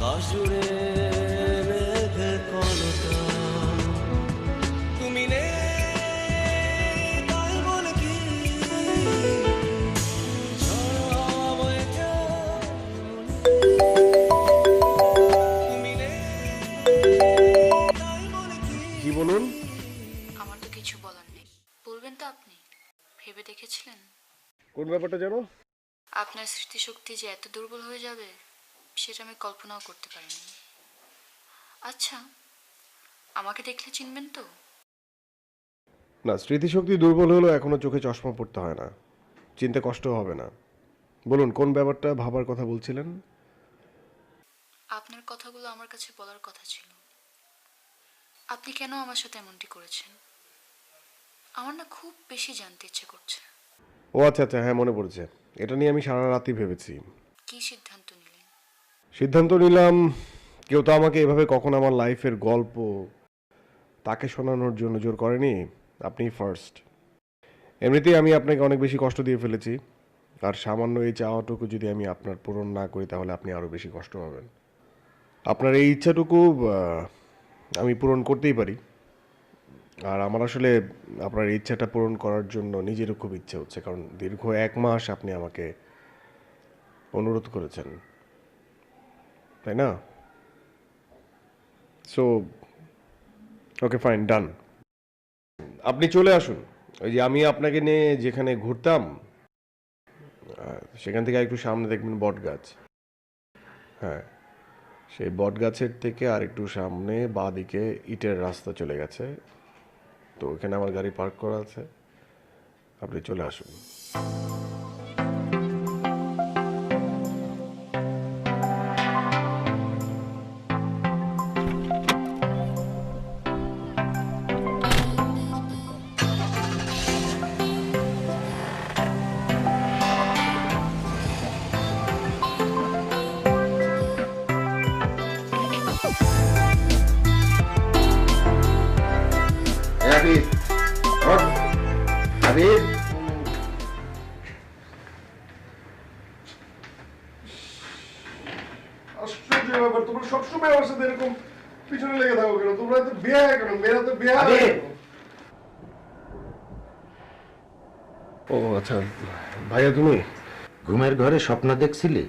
আকাশ জুড়ে মেঘের কলতা, তুমি নেই তাই বলে কি সবাই তুমি নেই তাই বলে কি। জি বলুন। আমার তো কিছু বলার নেই, বলবেন তো আপনি? ভেবে দেখেছিলেন কোন ব্যাপারটা জানো? আপনার স্মৃতিশক্তি যে এত দুর্বল হয়ে যাবে সেটা আমি কল্পনাও করতে পারিনি। আচ্ছা, আমাকে দেখলে চিনবেন তো? না, স্মৃতিশক্তি দুর্বল হলেও এখনো চোখে চশমা পড়তে হয় না, চিনতে কষ্টও হবে না। বলুন কোন ব্যাপারটা ভাবার কথা বলছিলেন? আপনার কথাগুলো আমার কাছে বলার কথা ছিল। আপনি কেন আমার সাথে এমনটি করেছেন? আমার না খুব বেশি জানতে ইচ্ছে করছে। ও আচ্ছা আচ্ছা, হ্যাঁ মনে পড়েছে। এটা নিয়ে আমি সারা রাতই ভেবেছি। কি সিদ্ধান্ত নিলেন? সিদ্ধান্ত নিলাম, কেউ তো আমাকে এভাবে কখনো আমার লাইফের গল্প তাকে শোনানোর জন্য জোর করেনি। আপনি ফার্স্ট। এমনিতেই আমি আপনাকে অনেক বেশি কষ্ট দিয়ে ফেলেছি, আর সামান্য এই চাওয়াটুকু যদি আমি আপনার পূরণ না করি তাহলে আপনি আরও বেশি কষ্ট পাবেন। আপনার এই ইচ্ছাটুকু আমি পূরণ করতেই পারি। আর আমার আসলে আপনার এই ইচ্ছাটা পূরণ করার জন্য নিজেরও খুব ইচ্ছে হচ্ছে, কারণ দীর্ঘ 1 মাস আপনি আমাকে অনুরোধ করেছেন, তাই না? সো ওকে ফাইন, ডান। আপনি চলে আসুন। ওই যে আমি আপনাকে নিয়ে যেখানে ঘুরতাম সেখান থেকে একটু সামনে দেখবেন বট গাছ। হ্যাঁ, সেই বট গাছের থেকে আর একটু সামনে বাঁ দিকে ইটের রাস্তা চলে গেছে, তো ওখানে আমার গাড়ি পার্ক করা আছে। আপনি চলে আসুন। হাবিব, ওঠ। হাবিব, আশ্চর্য ব্যাপার, তোমরা সবসময় আমার সাথে এরকম পিছনে লেগে থাকো কেন? তোমরা তো বেহায়া কেন? মেয়েরা তো বেহায়া। হাবিব। ও আচ্ছা, ভাইয়া তুমি? ঘুমের ঘরে স্বপ্ন দেখছিলি?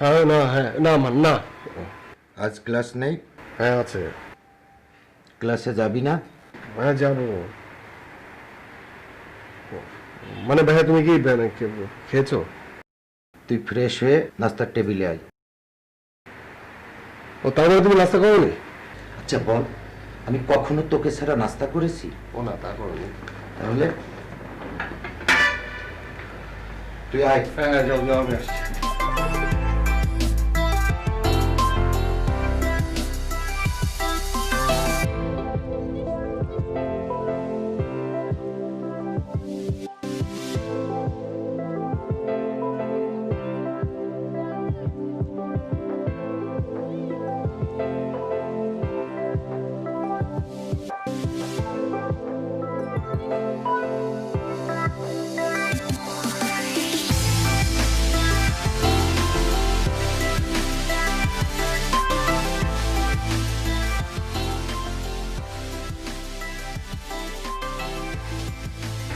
হ্যাঁ না, হ্যাঁ না মান না। আজ ক্লাস নেই? হ্যাঁ আছে। ক্লাসে যাবি না? হ্যাঁ যাবো। মানে ভাইয়া তুমি কি খেয়েছো? তুই ফ্রেশ হয়ে নাস্তার টেবিলে আয়। ও তার মানে তুমি নাস্তা করোনি? আচ্ছা বল, আমি কখনো তোকে ছাড়া নাস্তা করেছি? ও না, তা করোনি। তাহলে তুই আয়। হ্যাঁ যাও যাও, আমি আসছি।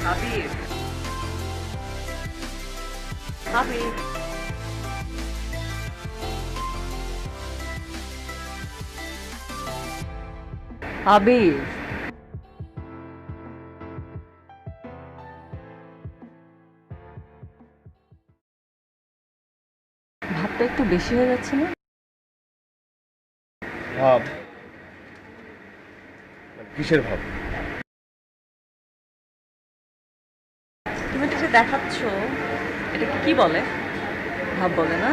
হাবিব, হাবিব, হাবিব, ভাতটা একটু বেশি হয়ে যাচ্ছে না? ভাব? কিসের ভাব? তুমি এটা যে দেখাচ্ছ, এটাকে কি বলে? ভাব বলে না?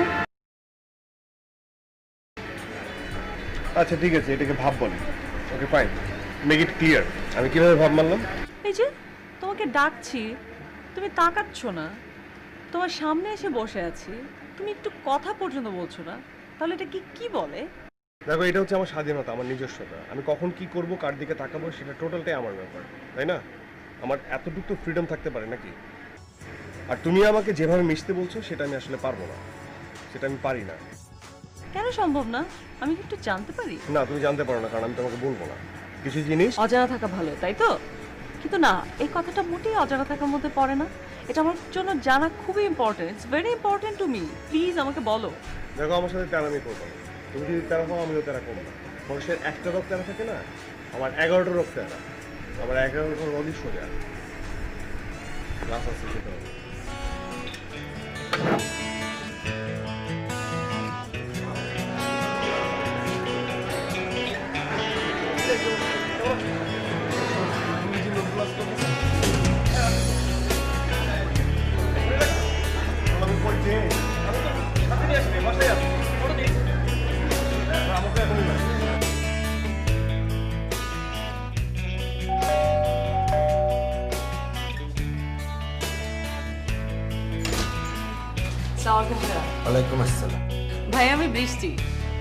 আচ্ছা ঠিক আছে, এটাকে ভাব বলে। Okay fine, make it clear. আমি কিভাবে ভাব মানলাম? এই যে তোমাকে ডাকছি, তুমি তাকাচ্ছ না। তোমার সামনে এসে বসে আছি, তুমি একটু কথা পর্যন্ত বলছো না, তাহলে এটা কি বলে? দেখো, এটা হচ্ছে আমার স্বাধীনতা, আমার নিজস্বতা। আমি কখন কি করব, কার দিকে তাকাবো, সেটা টোটালটাই আমার ব্যাপার, তাই না? আমার এতটুকু তো ফ্রিডম থাকতে পারে নাকি? আর তুমি আমাকে যেভাবে মিশতে বলছো সেটা আমি আসলে পারবো না, সেটা আমি পারি না। কেন সম্ভব না? আমি কি একটু জানতে পারি? না, তুমি জানতে পারো না, কারণ আমি তোমাকে বলবো না কিছু জিনিস। অজানা থাকা ভালো, তাই তো? কিন্তু না, এই কথাটা মোটেই অজানা থাকার মধ্যে পড়ে না। এটা আমার জন্য জানা খুবই important. It's very important to me. Please আমাকে বলো। দেখো, আমার সাথে তেরামি করবো না। তুমি যদি তেরা হও, আমিও তেরা করবো না। মানুষের একটা রোগ তেরা থাকে না, আমার 11টা রোগ তেরা। আমার 11টা রোগই সোজা। ক্লাস আছে সেটা হবে। ওয়ালাইকুম আসসালাম। ভাই, আমি বৃষ্টি।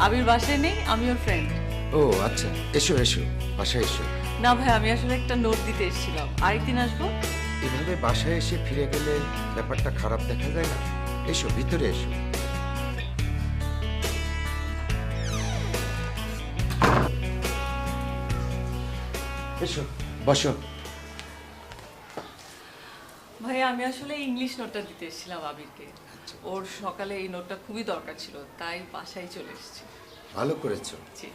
আবির বাসায় নেই, আমি ওর ফ্রেন্ড। ও আচ্ছা, এসো এসো, বাসায় এসো। না ভাই, আমি আসলে একটা নোট দিতে এসেছিলাম। আরেকদিন আসবো। এভাবে বাসায় এসে ফিরে গেলে ব্যাপারটা খারাপ দেখা যায় না? এসো, ভিতরে এসো। এসো, বসো। ভাই, আমি আসলে ইংলিশ নোটটা দিতে এসেছিলাম আবিরকে। ওর সকালে এই নোটটা খুবই দরকার ছিল, তাই বাসায় চলে এসেছি। ভালো করেছো। জি।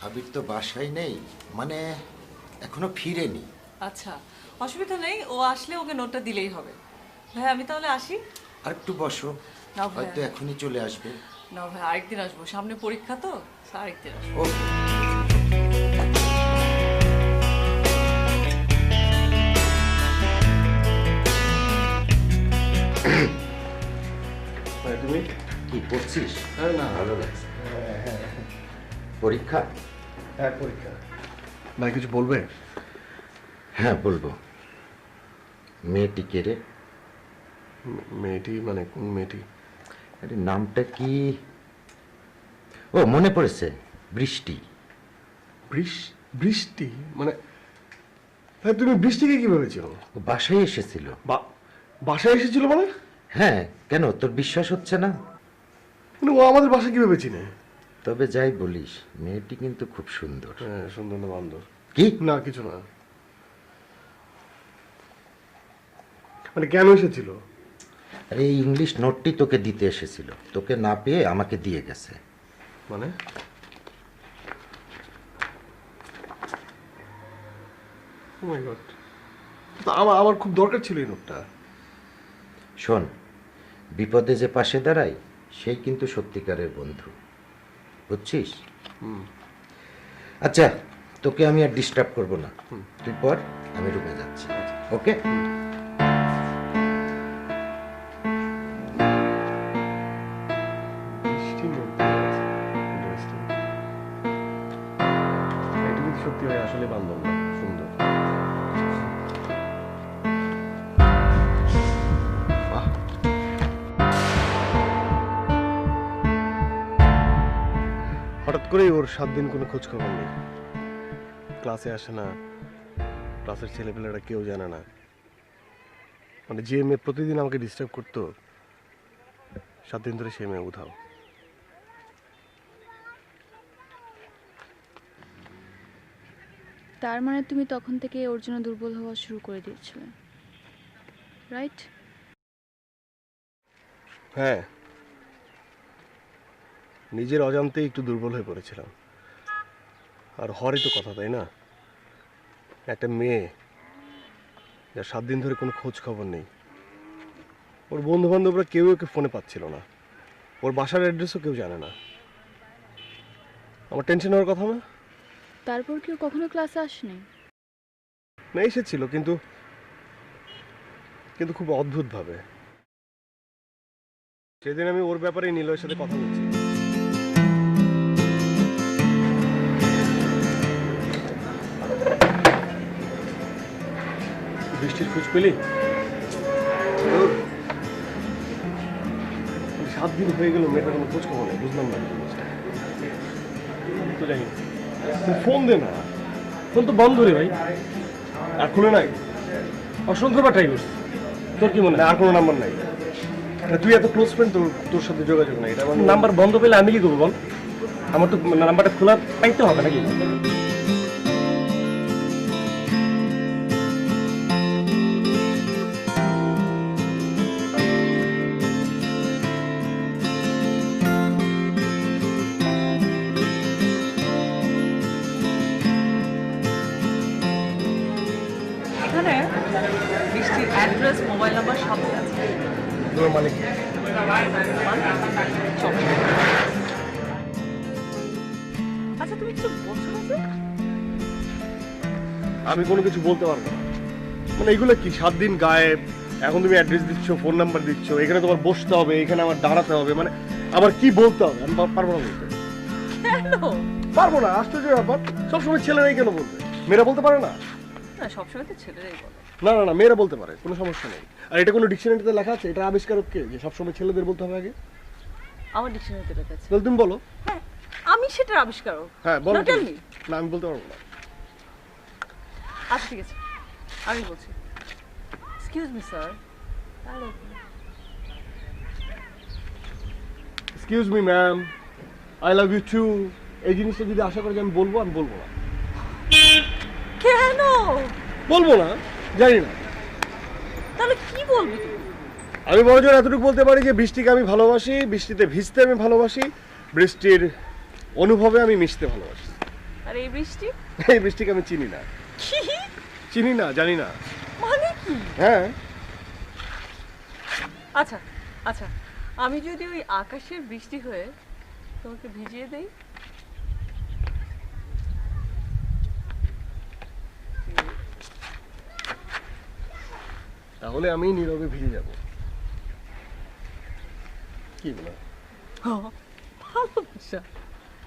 আবির তো বাসায় নেই, মানে এখনো ফিরেনি। আচ্ছা, অসুবিধা নেই। ও আসলে ওকে নোটটা দিলেই হবে। ভাই, আমি তাহলে আসি। আর একটু বসো, না ভাই। হয়তো এখনই চলে আসবে। না ভাই, আরেকদিন আসবো। সামনে পরীক্ষা তো, আরেকদিন আসবো। ওকে। তুমি কি পড়ছিস? হ্যাঁ, না। ভালো লাগছে। পরীক্ষা? হ্যাঁ, পরীক্ষা। ভাই, কিছু বলবে? হ্যাঁ, বলবো। মেয়েটি কে রে? মেয়েটি মানে কোন মেয়েটি? আরে নামটা কি? ও, মনে পড়েছে, বৃষ্টি। বৃষ্টি মানে? ভাই, তুমি বৃষ্টিকে কি ভেবেছো? ও বাসায় এসেছিল। বাসায় এসেছিল মানে? হ্যাঁ, কেন তোর বিশ্বাস হচ্ছে না? মানে ও আমাদের বাসা কিভাবে চিনে? তবে যাই বলিস, মেয়েটি কিন্তু খুব সুন্দর। হ্যাঁ, সুন্দর না বান্দর? কি না, কিছু না। মানে কেন এসেছিল? আরে এই ইংলিশ নোটটি তোকে দিতে এসেছিল, তোকে না পেয়ে আমাকে দিয়ে গেছে। মানে ও মাই গড, আমার খুব দরকার ছিল এই নোটটা। শোন, বিপদে যে পাশে দাঁড়ায় সেই কিন্তু সত্যিকারের বন্ধু, বুঝছিস? আচ্ছা, তোকে আমি আর ডিস্টার্ব করব না, তুই পর, আমি রুমে যাচ্ছি। ওকে? এটা কিন্তু সত্যি হয় আসলে বান্ধব না, সুন্দর। বাহ। হঠাৎ করেই ওর 7 দিন কোনো খোঁজ খবর নেই, ক্লাসে আসে না, ক্লাসের ছেলেপেলেরা কেউ জানে না। মানে যে মেয়ে প্রতিদিন আমাকে ডিস্টার্ব করতো, 7 দিন ধরে সেই মেয়ে উধাও। তার মানে তুমি তখন থেকে ওর জন্য দুর্বল হওয়া শুরু করে দিয়েছিলে, রাইট? হ্যাঁ, নিজের অজান্তেই একটু দুর্বল হয়ে পড়েছিলাম। আর হরই তো কথা, তাই না? একটা মেয়ে যার 7 দিন ধরে কোনো খোঁজ খবর নেই, ওর বন্ধু বান্ধবরা কেউ ওকে ফোনে পাচ্ছিল না, ওর বাসার অ্যাড্রেসও কেউ জানে না। আমার টেনশন হওয়ার কথা না? তারপর কেউ কখনো ক্লাসে আসেনি? না, এসেছিল, কিন্তু কিন্তু খুব অদ্ভুতভাবে। সেদিন আমি ওর ব্যাপারে নীলয়ের সাথে কথা বলছি। বৃষ্টির খোঁজ পেলি? 7 দিন হয়ে গেল, মেয়েটার কোনো খোঁজ খবর নেই, বুঝলাম না জিনিসটা। তো জানি না। ফোন দে না। ফোন তো বন্ধ রে ভাই, আর খুলে নাই? অসংখ্যবার ট্রাই করছি। তোর কি মনে না, হয় আর কোনো নাম্বার নাই? তুই এত ক্লোজ ফ্রেন্ড, তোর সাথে যোগাযোগ নাই, এটা আমার নাম্বার বন্ধ পেলে আমি কি করবো বল? আমার তো নাম্বারটা খোলা পাইতে হবে নাকি? এখানে বৃষ্টির অ্যাড্রেস, মোবাইল নাম্বার সবই আছে। তোমার মানে কি? চল। আচ্ছা তুমি কিছু বলছো না যে? আমি কোনো কিছু বলতে পারবো না। মানে এগুলো কি 7 দিন গায়েব, এখন তুমি অ্যাড্রেস দিচ্ছ, ফোন নাম্বার দিচ্ছ, এখানে তোমার বসতে হবে, এখানে আমার দাঁড়াতে হবে, মানে আবার কি বলতে হবে? আমি পারবো না বলতে। কেন? পারবো না, আশ্চর্য ব্যাপার। সবসময় ছেলেরাই কেন বলবে? মেয়েরা বলতে পারে না? না, সবসময় তো ছেলেরাই বলে। না না না, মেয়েরা বলতে পারে, কোনো সমস্যা নেই। আর এটা কোনো ডিকশনারিতে লেখা আছে? এটা আবিষ্কারক কে যে সবসময় ছেলেদের বলতে হবে আগে? আমার ডিকশনারিতে লেখা আছে। তাহলে তুমি বলো। হ্যাঁ, আমি সেটার আবিষ্কারক। হ্যাঁ বলো Now tell তুমি। me. না আমি বলতে পারবো না। আচ্ছা ঠিক আছে, আমি বলছি। Excuse me sir. Excuse me ma'am, I love you too. এই জিনিসটা যদি আশা করে যে আমি বলবো, আমি বলবো না। কেন? বলবো না, জানি না। তাহলে কি বলবি তুমি? আমি বড় জোর এতটুকু বলতে পারি যে বৃষ্টিকে আমি ভালোবাসি, বৃষ্টিতে ভিজতে আমি ভালোবাসি, বৃষ্টির অনুভবে আমি মিশতে ভালোবাসি। আর এই বৃষ্টি? এই বৃষ্টিকে আমি চিনি না, কি চিনি না, জানি না। মানে কি? হ্যাঁ আচ্ছা আচ্ছা, আমি যদি ওই আকাশের বৃষ্টি হয়ে তোমাকে ভিজিয়ে দেই? তাহলে আমি নীরবে ভিজে যাব। কি বলো? ভালোবাসা?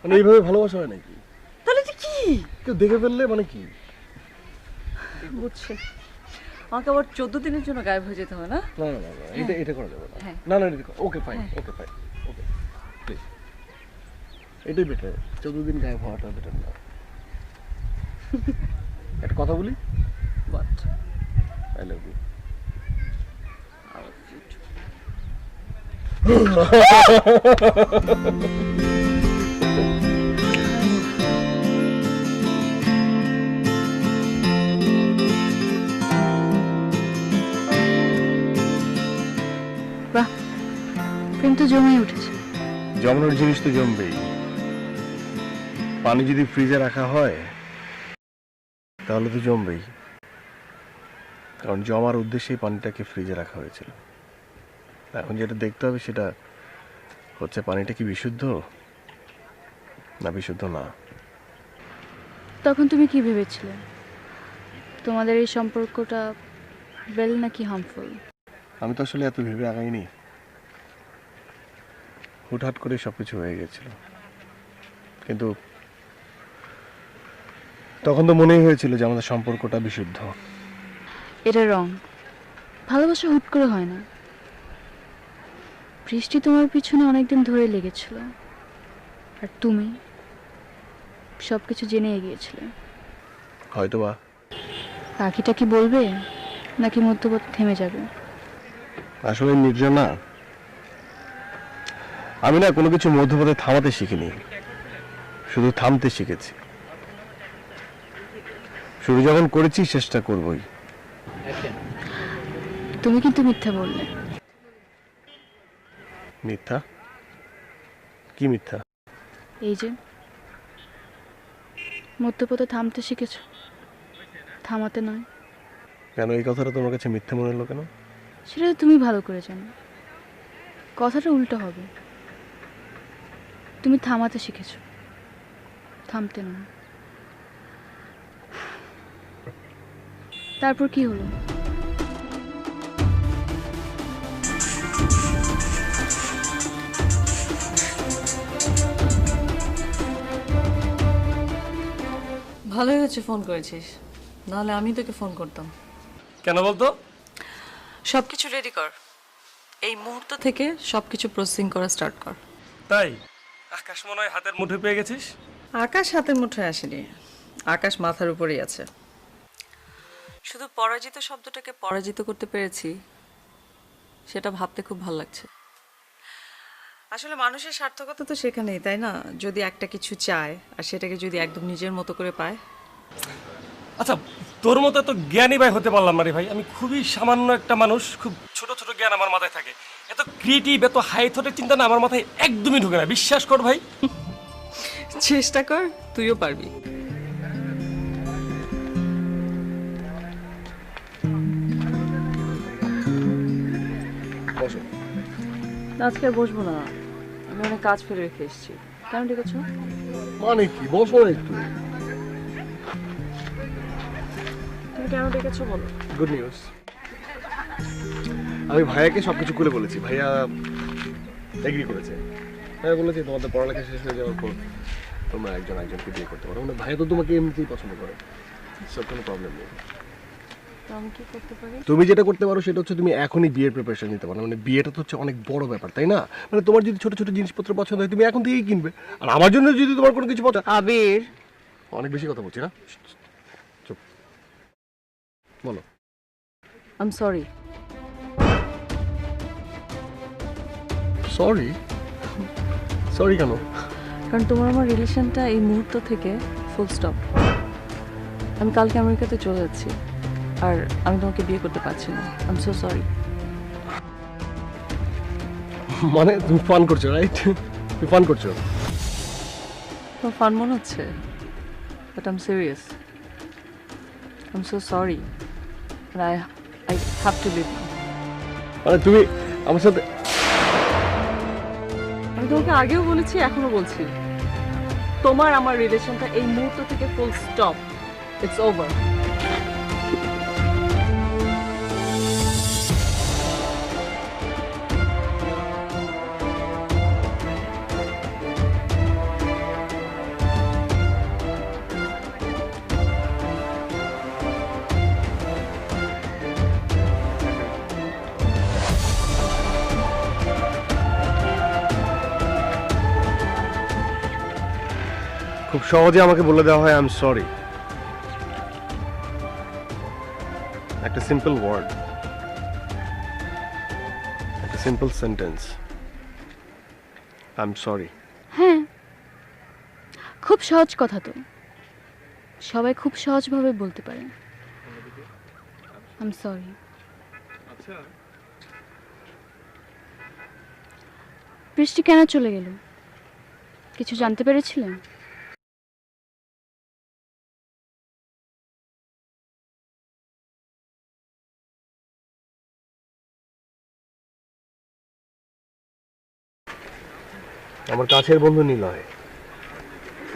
মানে এইভাবে ভালোবাসা হয় নাকি? তাহলে এটা কি? কেউ দেখে ফেললে মানে কি? বুঝছি, আমাকে আবার 14 দিনের জন্য গায়েব হয়ে যেতে হবে না? না না না না, এটা করা যাবে না। হ্যাঁ। না না, okay fine, okay fine, okay please. এটাই বেটার, 14 দিন গায়েব হওয়াটা বেটার না। একটা কথা বলি, বাট আই লাভ ইউ। বাহ, প্রেম তো জমেই উঠেছে। জমানোর জিনিস তো জমবেই। পানি যদি ফ্রিজে রাখা হয় তাহলে তো জমবেই, কারণ জমার উদ্দেশ্যেই পানিটাকে ফ্রিজে রাখা হয়েছিল। এখন যেটা দেখতে হবে সেটা হচ্ছে পানিটা কি বিশুদ্ধ না বিশুদ্ধ না। তখন তুমি কি ভেবেছিলে? তোমাদের এই সম্পর্কটা ওয়েল নাকি হার্মফুল? আমি তো আসলে এত ভেবে আগাইনি, হুটহাট করে সবকিছু হয়ে গেছিল। কিন্তু তখন তো মনেই হয়েছিল যে আমাদের সম্পর্কটা বিশুদ্ধ। এটা রং। ভালোবাসা হুট করে হয় না। বৃষ্টি তোমার পিছনে অনেকদিন ধরে লেগেছিল, আর তুমি সবকিছু জেনে এগিয়েছিলে। হয়তোবা বাকিটা কি বলবে নাকি মধ্যপথ থেমে যাবে? আসলে নির্জনা, আমি না কোনো কিছু মধ্যপথে থামাতে শিখিনি, শুধু থামতে শিখেছি। শুরু যখন করেছি চেষ্টা করবই। তুমি কিন্তু মিথ্যা বললে। মিথ্যা? কি মিথ্যা? এই যে মধ্যপথে থামতে শিখেছ, থামাতে নয়। কেন এই কথাটা তোমার কাছে মিথ্যা মনে হলো কেন? সেটা তো তুমি ভালো করে জানো। কথাটা উল্টো হবে। তুমি থামাতে শিখেছো, থামতে নয়। তারপর কি হলো? ভালোই হচ্ছে ফোন করেছিস, নাহলে আমি তোকে ফোন করতাম। কেন বলতো? সব কিছু রেডি কর, এই মুহূর্ত থেকে সব কিছু প্রসেসিং করা স্টার্ট কর। তাই আকাশ মনে হয় হাতের মুঠে পেয়ে গেছিস? আকাশ হাতের মুঠোয় আসেনি, আকাশ মাথার উপরেই আছে। শুধু পরাজিত শব্দটাকে পরাজিত করতে পেরেছি, সেটা ভাবতে খুব ভালো লাগছে। আসলে মানুষের সার্থকতা তো সেখানেই, তাই না? যদি একটা কিছু চায় আর সেটাকে যদি একদম নিজের মতো করে পায়। আচ্ছা, তোর মতো এত জ্ঞানী ভাই হতে পারলাম না রে ভাই। আমি খুবই সামান্য একটা মানুষ, খুব ছোট ছোট জ্ঞান আমার মাথায় থাকে। এত ক্রিয়েটিভ, এত হাই থটের চিন্তা না আমার মাথায় একদমই ঢুকে না, বিশ্বাস কর ভাই। চেষ্টা কর, তুইও পারবি। বসো। আজকে আর বসবো না, আমি অনেক কাজ ফেলে রেখে এসেছি। কেন ডেকেছো? মানে কি, বসো না একটু। তুমি কেন ডেকেছো বলো। গুড নিউজ, আমি ভাইয়াকে সবকিছু খুলে বলেছি। ভাইয়া এগ্রি করেছে। ভাইয়া বলেছে তোমাদের পড়ালেখা শেষ হয়ে যাওয়ার পর তোমরা একজন একজনকে বিয়ে করতে পারো। মানে ভাইয়া তো তোমাকে এমনিতেই পছন্দ করে, সব কোনো প্রবলেম নেই। তো আমি কি করতে পারি? তুমি যেটা করতে পারো সেটা হচ্ছে তুমি এখনই বিয়ের প্রিপারেশন নিতে পারো। মানে বিয়েটা তো হচ্ছে অনেক বড় ব্যাপার, তাই না? মানে তোমার যদি ছোট ছোট জিনিসপত্র পছন্দ হয় তুমি এখন থেকেই কিনবে। আর আমার জন্য যদি তোমার কোনো কিছু পছন্দ, আবির, অনেক বেশি কথা বলছি না, চুপ বলো। I am sorry. Sorry? Sorry কেন? কারণ তোমার আমার রিলেশনটা এই মুহূর্ত থেকে ফুল স্টপ। আমি কালকে আমেরিকাতে চলে যাচ্ছি আর আমি তোমাকে বিয়ে করতে পারছি না। I am so sorry. মানে তুমি ফান করছো, রাইট? তুমি ফান করছো। তোমার ফান মনে হচ্ছে, but I am serious. I am so sorry. I have to leave. মানে তুমি আমার সাথে, আমি তোমাকে আগেও বলেছি, এখনো বলছি, তোমার আমার রিলেশনটা এই মুহূর্ত থেকে ফুল স্টপ। It's over. খুব সহজে আমাকে বলে দেওয়া হয় আই এম সরি। একটা সিম্পল ওয়ার্ড, একটা simple sentence, I am sorry. হ্যাঁ, খুব সহজ কথা তো, সবাই খুব সহজভাবে বলতে পারে আই এম সরি। বৃষ্টি কেন চলে গেল? কিছু জানতে পেরেছিলেন? আমার কাছের বন্ধু নিলয়,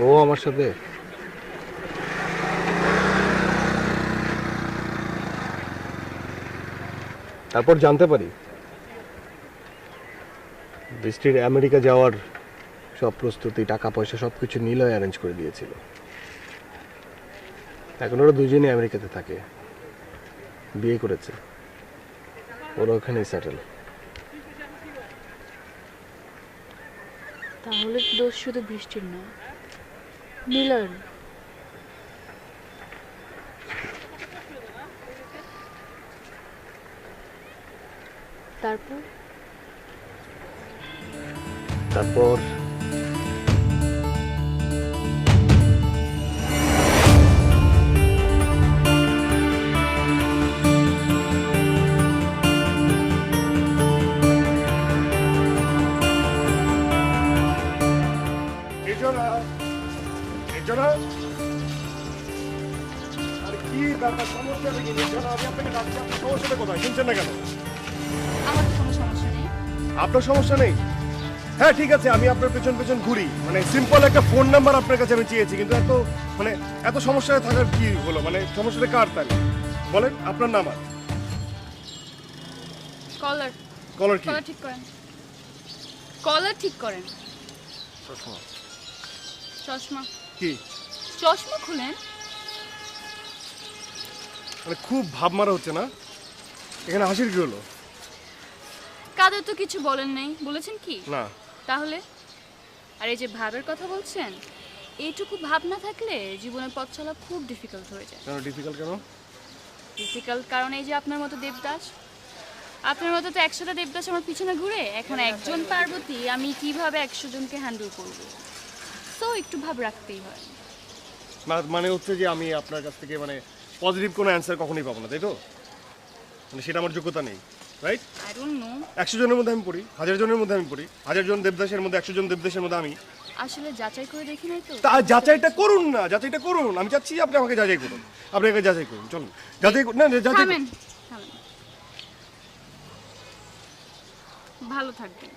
ও আমার সাথে তারপর জানতে পারি বৃষ্টির আমেরিকা যাওয়ার সব প্রস্তুতি, টাকা পয়সা সবকিছু নিলয় অ্যারেঞ্জ করে দিয়েছিল। এখন ওরা দুজনেই আমেরিকাতে থাকে, বিয়ে করেছে, ওরা ওখানেই সেটেল। তাহলে দোষ শুধু বৃষ্টির না, নীলার। তারপর তারপর আমার তো কোনো সমস্যা নেই। আপনার সমস্যা নেই? হ্যাঁ ঠিক আছে, আমি আপনার পেছন পেছন ঘুরি। মানে সিম্পল একটা ফোন নাম্বার আপনার কাছে আমি চেয়েছি, কিন্তু এত সমস্যায় থাকার কি হলো? মানে সমস্যাটা কার তাহলে বলেন? আপনার নাম? আর কলার কলার কি? কলার ঠিক করেন, কলার ঠিক করেন। চশমা কি? চশমা খুলেন। মানে খুব ভাব মারা হচ্ছে না? এখানে হাসির কি হলো? কাদের তো কিছু বলেন নাই, বলেছেন কি? না। তাহলে আর এই যে ভাবের কথা বলছেন, এইটুকু ভাব না থাকলে জীবনের পথ চলা খুব ডিফিকাল্ট হয়ে যায়। কেন ডিফিকাল্ট? কেন ডিফিকাল্ট কারণ এই যে আপনার মতো দেবদাস, আপনার মতো তো 100টা দেবদাস আমার পিছনে ঘুরে, এখন একজন পার্বতী আমি কিভাবে 100 জনকে হ্যান্ডেল করব? তো একটু ভাব রাখতেই হয়। মানে হচ্ছে যে আমি আপনার কাছ থেকে মানে পজিটিভ কোনো অ্যান্সার কখনোই পাবো না, তাই তো? মানে সেটা আমার যোগ্যতা নেই, রাইট? I don't know. 100 জনের মধ্যে আমি পড়ি, 1000 জনের মধ্যে আমি পড়ি, 1000 জন দেবদাসের মধ্যে 100 জন দেবদাসের মধ্যে আমি। আসলে যাচাই করে দেখি নাই তো। তা যাচাইটা করুন না, যাচাইটা করুন। আমি চাচ্ছি আপনি আমাকে যাচাই করুন, আপনি আমাকে যাচাই করুন, চলুন যাচাই না যাচাই। থামেন, থামেন। ভালো থাকবেন।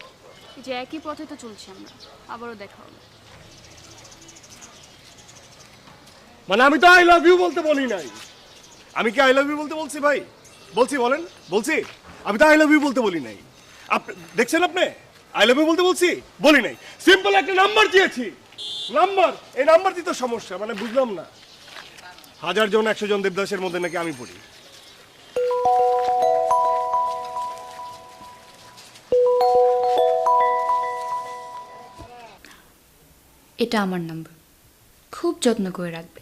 এই যে একই পথে তো চলছি আমরা, আবারও দেখা হবে। মানে আমি তো আই লাভ ইউ বলতে বলি নাই। আমি কি আই লাভ ইউ বলতে বলছি ভাই? বলছি, বলেন বলছি? আমি তো আই লাভ ইউ বলতে বলি নাই। আপনি দেখছেন, আপনি আই লাভ ইউ বলতে বলছি বলি নাই। সিম্পল একটা নাম্বার দিয়েছি, নাম্বার। এই নাম্বারটি তো সমস্যা, মানে বুঝলাম না। 1000 জন 100 জন দেবদাসের মধ্যে নাকি আমি পড়ি। এটা আমার নাম্বার, খুব যত্ন করে রাখবে।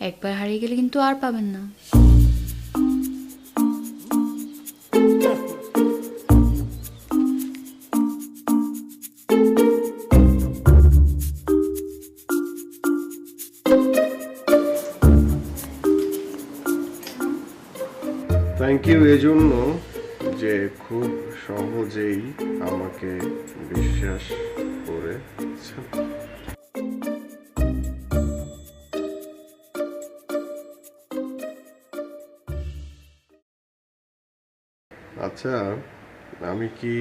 একবার হারিয়ে গেলে কিন্তু আর পাবেন না। থ্যাংক ইউ এজন্য যে খুব সহজেই আমাকে বিশ্বাস করেছেন। আচ্ছা, আমি কি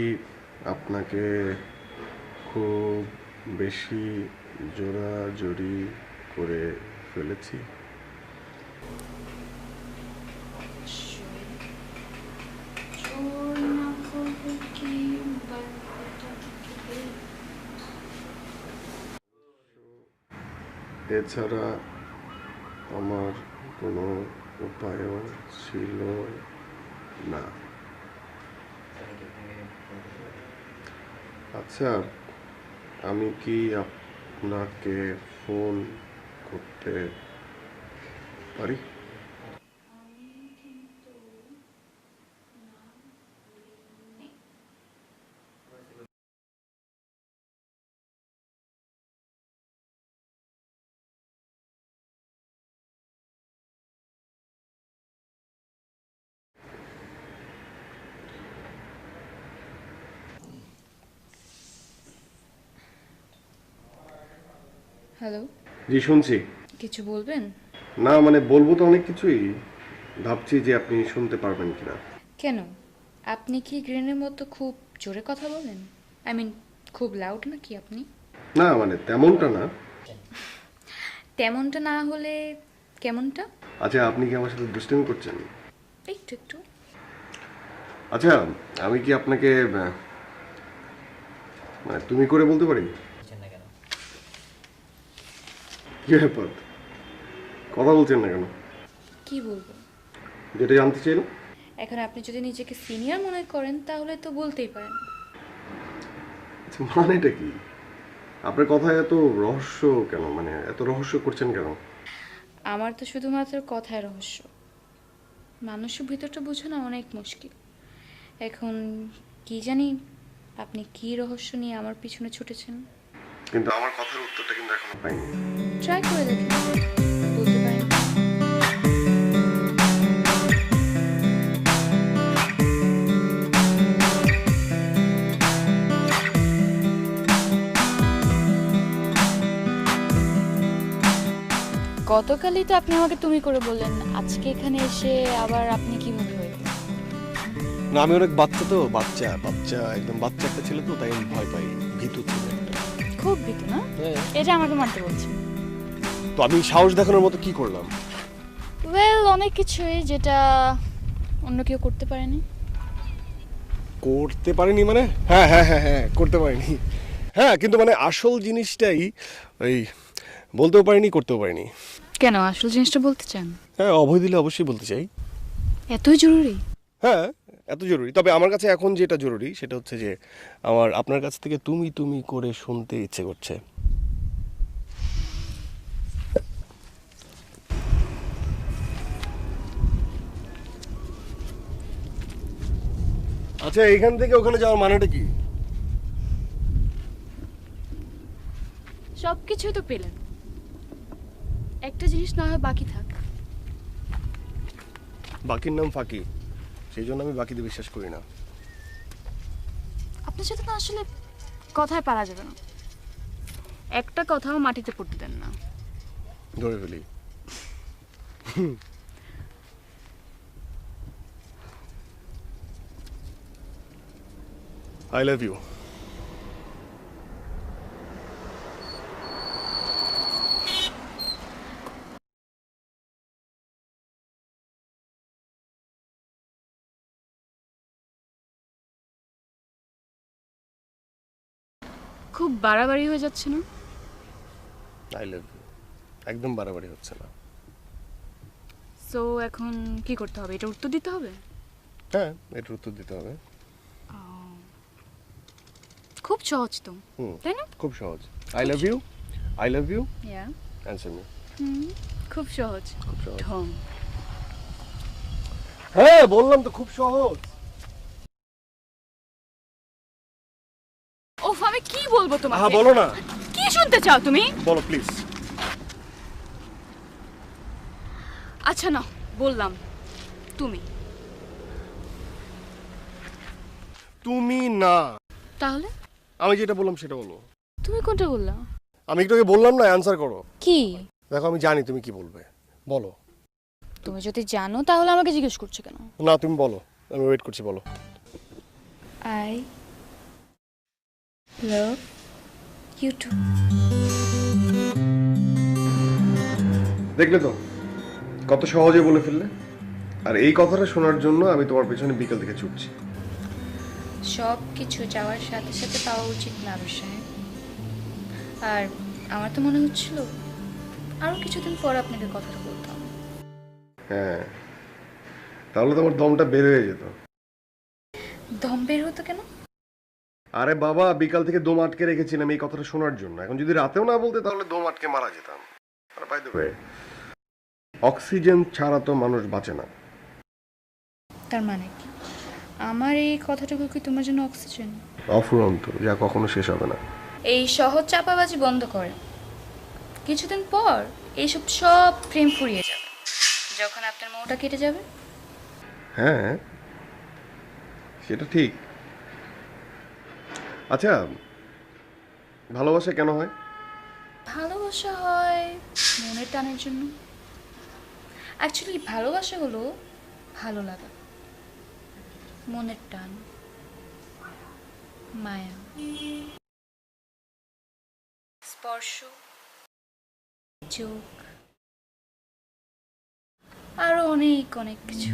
আপনাকে খুব বেশি জোরাজুরি করে ফেলেছি? এছাড়া আমার কোনো উপায়ও ছিল না। আচ্ছা, আমি কি আপনাকে ফোন করতে পারি? হ্যালো, জি শুনছি। কিছু বলবেন? না মানে বলবো তো অনেক কিছুই, ভাবছি যে আপনি শুনতে পারবেন কিনা। কেন, আপনি কি গ্রেনের মতো খুব জোরে কথা বলেন? আই মিন খুব লাউড নাকি আপনি? না মানে তেমনটা না। তেমনটা না হলে কেমনটা? আচ্ছা, আপনি কি আমার সাথে দুষ্টামি করছেন? একটু একটু। আচ্ছা, আমি কি আপনাকে মানে তুমি করে বলতে পারি? কি ব্যাপার, কথা বলছেন না কেন? কি বলবো? যেটা জানতে চাইলাম। এখন আপনি যদি নিজেকে সিনিয়র মনে করেন তাহলে তো বলতেই পারেন। আচ্ছা, মানেটা কি? আপনার কথায় এত রহস্য কেন, মানে এত রহস্য করছেন কেন? আমার তো শুধুমাত্র কথায় রহস্য, মানুষের ভিতরটা বোঝানো অনেক মুশকিল। এখন কি জানি আপনি কি রহস্য নিয়ে আমার পিছনে ছুটেছেন। কিন্তু আমার কথার উত্তরটা কিন্তু এখনো পাইনি। ট্রাই করে দেখুন, বলতে পারেন। গতকালই তো আপনি আমাকে তুমি করে বললেন, আজকে এখানে এসে আবার আপনি কিভাবে হইলেন? না আমি অনেক বাচ্চা তো, বাচ্চা বাচ্চা একদম বাচ্চা একটা ছেলে তো, তাই আমি ভয় পাই, ভীতু ছিল একটা। খুব ভীতু না? এটা আমাকে মানতে বলছেন? তো আমি সাহস দেখানোর মতো কি করলাম? ওয়েল, অনেক কিছুই যেটা অন্য কেউ করতে পারেনি। করতে পারিনি মানে? হ্যাঁ হ্যাঁ হ্যাঁ হ্যাঁ করতে পারিনি। হ্যাঁ কিন্তু মানে আসল জিনিসটাই ওই বলতেও পারিনি, করতেও পারিনি। কেন, আসল জিনিসটা বলতে চান? হ্যাঁ, অভয় দিলে অবশ্যই বলতে চাই। এতই জরুরি? হ্যাঁ এত জরুরি। তবে আমার কাছে এখন যেটা জরুরি সেটা হচ্ছে যে আমার আপনার কাছ থেকে তুমি তুমি করে শুনতে ইচ্ছে করছে। আচ্ছা, এইখান থেকে ওখানে যাওয়ার মানেটা কি? সব কিছুই তো পেলেন, একটা জিনিস না হয় বাকি থাক। বাকির নাম ফাঁকি, সেই জন্য আমি বাকিতে বিশ্বাস করি না। আপনার সাথে তো আসলে কথায় পারা যাবে না, একটা কথাও মাটিতে পড়তে দেন না। ধরে ফেলি। I love you. খুব বাড়াবাড়ি হয়ে যাচ্ছে না? I love you. একদম বাড়াবাড়ি হচ্ছে না। সো এখন কি করতে হবে, এটা উত্তর দিতে হবে? হ্যাঁ, এটার উত্তর দিতে হবে। খুব সহজ তো, হুম, তাই না? খুব সহজ। I love you, I love you, yeah, answer me. খুব সহজ। খুব সহজ। ঢং। হ্যাঁ, বললাম তো খুব সহজ। ওফ, আমি কি বলবো হ্যাঁ, তোমাকে? বলো না। কি শুনতে চাও তুমি? বলো প্লিজ। আচ্ছা না, বললাম তুমি। তুমি না, তাহলে আমি যেটা বললাম সেটা বলো। তুমি কোনটা বললা? আমি একটু আগে বললাম না, অ্যান্সার করো। কি? দেখো, আমি জানি তুমি কি বলবে, বলো। তুমি যদি জানো তাহলে আমাকে জিজ্ঞেস করছো কেন? না, তুমি বলো, আমি ওয়েট করছি, বলো। I love you too. দেখলে তো কত সহজে বলে ফেললে। আর এই কথাটা শোনার জন্য আমি তোমার পেছনে বিকেল থেকে ছুটছি। সব কিছু যাওয়ার সাথে সাথে পাওয়া উচিত না সাহেব। আর আমার তো মনে হচ্ছিল আরো কিছুদিন পর আপনাকে কথাটা বলতাম। হ্যাঁ, তাহলে তোমার দমটা বের হয়ে যেত। দম বের হতো কেন? আরে বাবা, বিকাল থেকে দম আটকে রেখেছিলাম এই কথাটা শোনার জন্য। এখন যদি রাতেও না বলতে তাহলে দম আটকে মারা যেতাম। আর বাই দ্য ওয়ে, অক্সিজেন ছাড়া তো মানুষ বাঁচে না। তার মানে কি আমার এই কথাটুকু কি তোমার জন্য অক্সিজেন? অফুরন্ত, যা কখনো শেষ হবে না। এই সহজ চাপাবাজি বন্ধ করে। কিছুদিন পর এইসব সব প্রেম ফুরিয়ে যাবে, যখন আপনার মনটা কেটে যাবে। হ্যাঁ, সেটা ঠিক। আচ্ছা, ভালোবাসা কেন হয়? ভালোবাসা হয় মনের টানের জন্য। অ্যাকচুয়ালি ভালোবাসা হলো ভালো লাগা, মনের টান, মায়া, স্পর্শ, চোখ, আরো অনেক অনেক কিছু।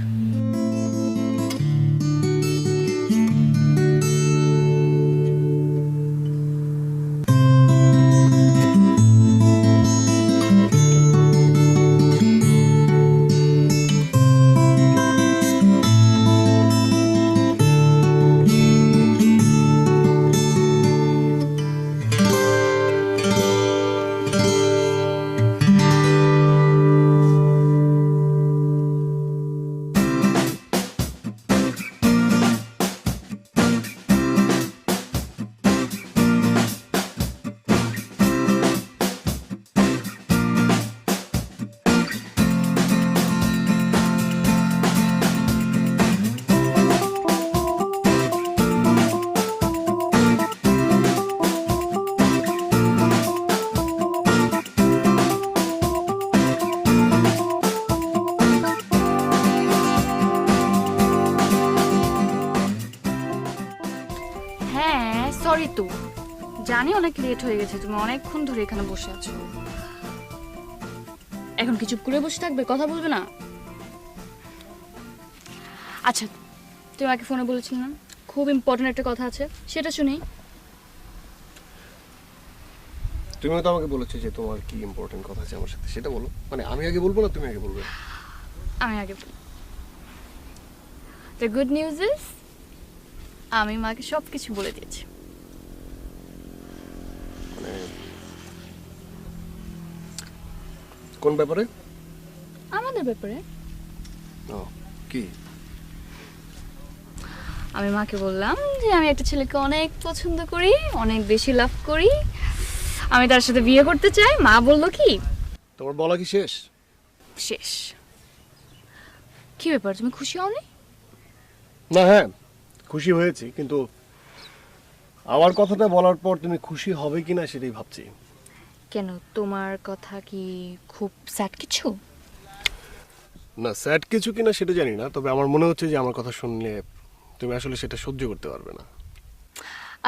সরি তো, জানি অনেক লেট হয়ে গেছে, তুমি অনেকক্ষণ ধরে এখানে বসে আছো। এখন কি চুপ করে বসে থাকবে, কথা বলবে না? আচ্ছা, তুমি আমাকে ফোনে বলেছিলে না খুব ইম্পর্টেন্ট একটা কথা আছে, সেটা শুনি। তুমিও তো আমাকে বলেছো যে তোমার কি ইম্পর্টেন্ট কথা আছে আমার সাথে, সেটা বলো। মানে আমি আগে বলবো না তুমি আগে বলবে? আমি আগে বলি। দ্য গুড নিউজ ইজ আমি মাকে সব কিছু বলে দিয়েছি। মানে কোন ব্যাপারে? আমাদের ব্যাপারে। ও, কি? আমি মাকে বললাম যে আমি একটা ছেলেকে অনেক পছন্দ করি, অনেক বেশি লাভ করি, আমি তার সাথে বিয়ে করতে চাই। মা বলল কি, তোমার বলা কি শেষ? শেষ। কি ব্যাপার, তুমি খুশি হওনি? না, হ্যাঁ খুশি হয়েছি, কিন্তু আমার কথাটা বলার পর তুমি খুশি হবে কিনা সেটাই ভাবছি। কেন, তোমার কথা কি খুব স্যাড কিছু? না, স্যাড কিছু কিনা সেটা জানি না, তবে আমার মনে হচ্ছে যে আমার কথা শুনলে তুমি আসলে সেটা সহ্য করতে পারবে না।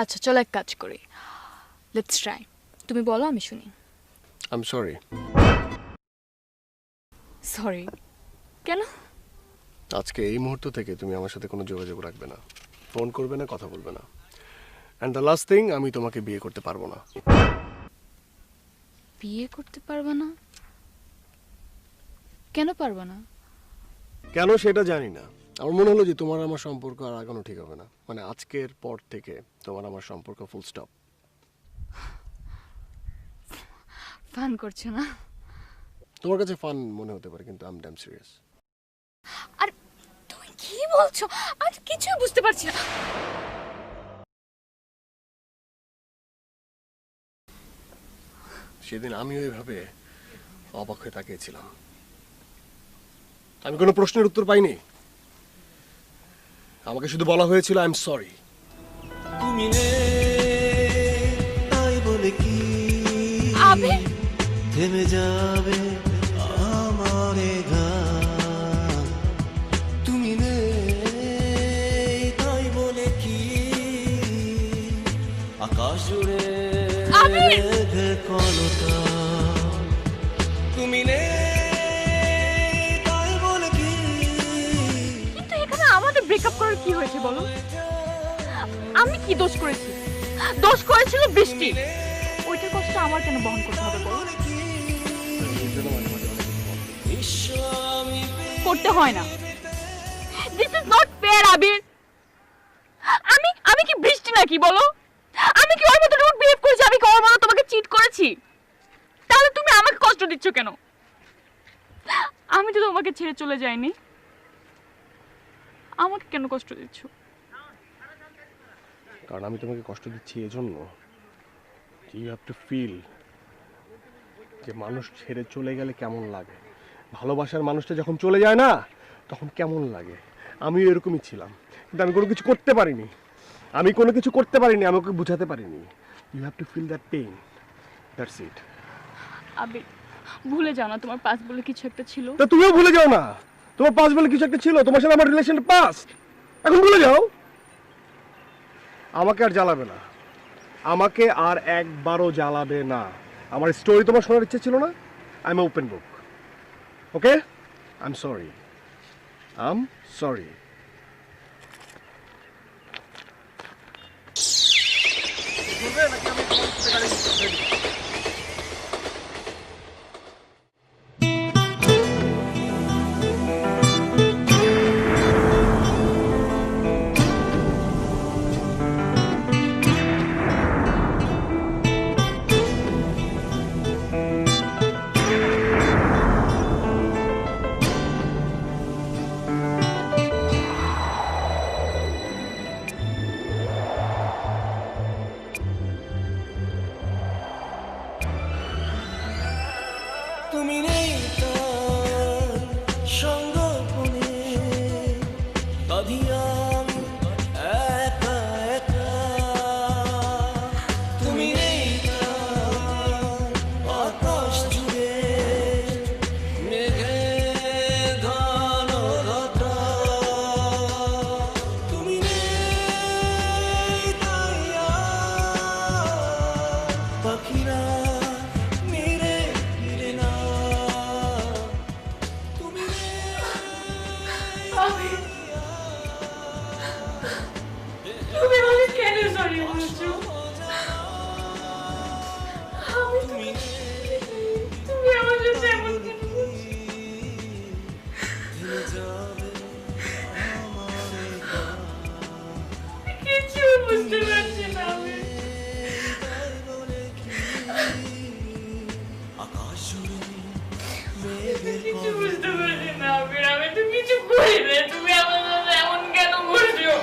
আচ্ছা চলো এক কাজ করি, লেটস ট্রাই। তুমি বলো, আমি শুনি। I am sorry. সরি কেন? আজকে এই মুহূর্ত থেকে তুমি আমার সাথে কোনো যোগাযোগ রাখবে না, ফোন করবে না, কথা বলবে না। অ্যান্ড দ্য লাস্ট থিং, আমি তোমাকে বিয়ে করতে পারবো না। বিয়ে করতে পারবে না? কেন পারবে না? কেন সেটা জানি না, আমার মনে হলো যে তোমার আমার সম্পর্ক আর আগানো ঠিক হবে না। মানে আজকের পর থেকে তোমার আমার সম্পর্ক ফুল স্টপ। ফান করছো না? তোমার কাছে ফান মনে হতে পারে, কিন্তু আই এম ড্যাম সিরিয়াস। আর তুমি কি বলছো? আর কিছুই বুঝতে পারছি না। সেদিন আমিও এইভাবে অবাক হয়ে তাকিয়েছিলাম। আমি কোনো প্রশ্নের উত্তর পাইনি, আমাকে শুধু বলা হয়েছিল আই এম সরি। তুমি নেই তাই বলে কি আবে থেমে যাবে আমার এ গান? তুমি নেই তাই বলে কি আকাশ জুড়ে আবে! মেঘে কলতা? তুমি নেই তাই বলে কি কিন্তু এখানে আমাদের ব্রেকআপ করার কি হয়েছে বলো? আমি কি দোষ করেছি? দোষ করেছিল বৃষ্টি। ওইটার কষ্ট আমার কেন বহন করতে হবে বলো? করতে হয় না। দিস ইজ নট ফেয়ার আবির। আমি কি বৃষ্টি নাকি বলো? আমি কি ওর মতো রুড বিহেভ করেছি? আমি কি ওর মতো তোমাকে চিট করেছি? তাহলে তুমি আমাকে কষ্ট দিচ্ছ কেন? আমি তো তোমাকে ছেড়ে চলে যাইনি, আমাকে কেন কষ্ট দিচ্ছ? কারণ আমি তোমাকে কষ্ট দিচ্ছি এজন্য ইউ হ্যাভ টু ফিল যে মানুষ ছেড়ে চলে গেলে কেমন লাগে, ভালোবাসার মানুষটা যখন চলে যায় না তখন কেমন লাগে। আমিও এরকমই ছিলাম, কিন্তু আমি কোনো কিছু করতে পারিনি। আমি ওকে বুঝাতে পারিনি। You have to feel that pain, that's it. Abir ভুলে যাও না, তোমার পাস বলে কিছু একটা ছিল। তা তুমিও ভুলে যাও না, তোমার পাস বলে কিছু একটা ছিল, তোমার সাথে আমার রিলেশন পাস, এখন ভুলে যাও। আমাকে আর জ্বালাবে না, আমাকে আর একবারও জ্বালাবে না। আমার স্টোরি তোমার শোনার ইচ্ছে ছিল না, I am open book. Okay, I am sorry, I am sorry. তুমি নেই তার সঙ্গপনে কাঁদি আমি একা একা। তুমি নেই তার আকাশ জুড়ে মেঘে ঘনঘটা। তুমি নেই তাই পাখিরা মেরে ফিরে না। তুমি তুমি আমাকে কেন সরি বলছো? তুমি আমার সাথে এমন কেন করছো? কিছু বুঝতে পারছি না আমি। আকাশ জুড়ে কিছু বুঝতে পারছি না আবির, আমি তো কিছু করি না, তুমি আমার সাথে এমন কেন করছো?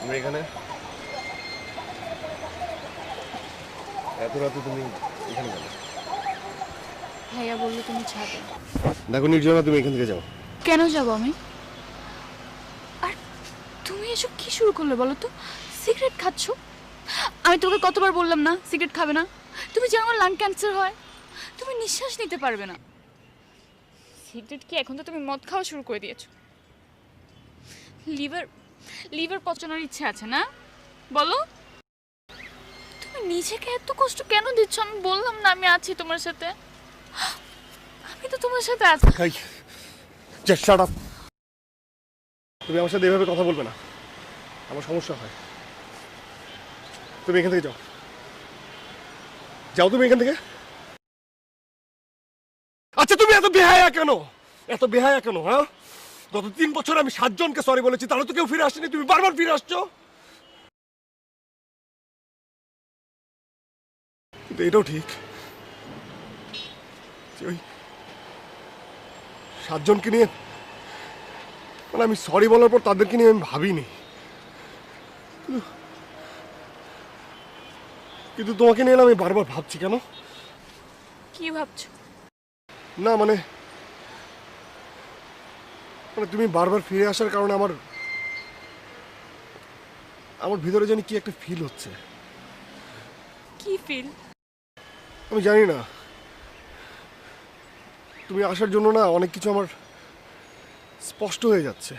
তুমি এখানে এত রাতে তুমি এখানে কেন? ভাইয়া বললো তুমি যাবে। দেখো নির্জনা, তুমি এখান থেকে যাও। কেন যাবো আমি? আর তুমি এসব কি শুরু করলে বলো তো? সিগারেট খাচ্ছো? আমি তোকে কতবার বললাম না সিগারেট খাবে না? তুমি জানো আমার লাং ক্যান্সার হয়, তুমি নিঃশ্বাস নিতে পারবে না। সিগারেট কি এখন তো তুমি মদ খাওয়া শুরু করে দিয়েছো? লিভার পচানোর ইচ্ছে আছে না বলো? তুমি নিজেকে এত কষ্ট কেন দিচ্ছ? আমি বললাম না আমি আছি তোমার সাথে, আমি তো তোমার সাথে আছি। Just shut up. তুমি আমার সাথে এভাবে কথা বলবে না, আমার সমস্যা হয়। তুমি এখান থেকে যাও, যাও তুমি এখান থেকে। আচ্ছা তুমি এত বেহায়া কেন? এত বেহায়া কেন? হ্যাঁ, গত 3 বছর আমি 7 জনকে সরি বলেছি, তাহলে তো কেউ ফিরে আসেনি, তুমি বারবার ফিরে আসছো। কিন্তু এটাও ঠিক যে ওই 7 জনকে নিয়ে, মানে আমি সরি বলার পর তাদেরকে নিয়ে আমি ভাবিনি, কিন্তু তোমাকে নিয়ে আমি বারবার ভাবছি। কেন? কি ভাবছো? না মানে তুমি বারবার ফিরে আসার কারণে আমার ভিতরে জানি কি একটা ফিল হচ্ছে। কি ফিল? আমি জানি না, তুমি আসার জন্য না অনেক কিছু আমার স্পষ্ট হয়ে যাচ্ছে।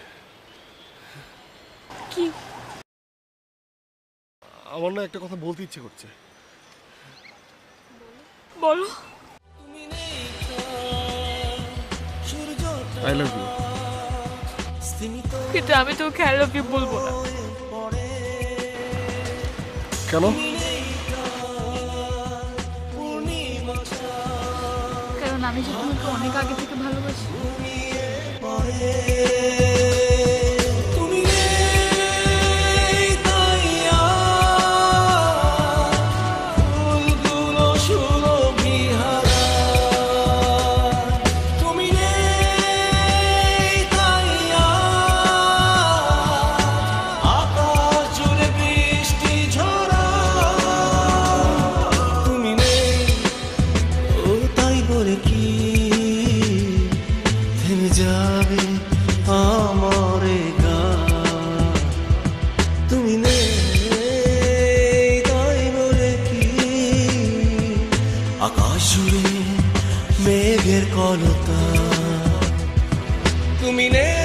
কি? আমার না একটা কথা বলতে ইচ্ছে করছে। বলো। তুমি নেই সূর্যটা আই লাভ ইউ। স্তিমিত কিন্তু আমি তোকে আই লাভ ইউ বলবো না। পড়ে কেন? পূর্ণিমা কারণ আমি যে তোমাকে অনেক আগে থেকে ভালোবাসি। পড়ে তুমি নেই তাই ফুলগুলো সুরভি হারায়। তুমি নেই তাই আকাশ জুড়ে বৃষ্টি ঝরায়। তুমি নেই ও তাই বলে কি থেমে যাবে আমার গান? তুমি নেই তাই বলে কি আকাশ জুড়ে মেঘের কলতা? তুমি নেই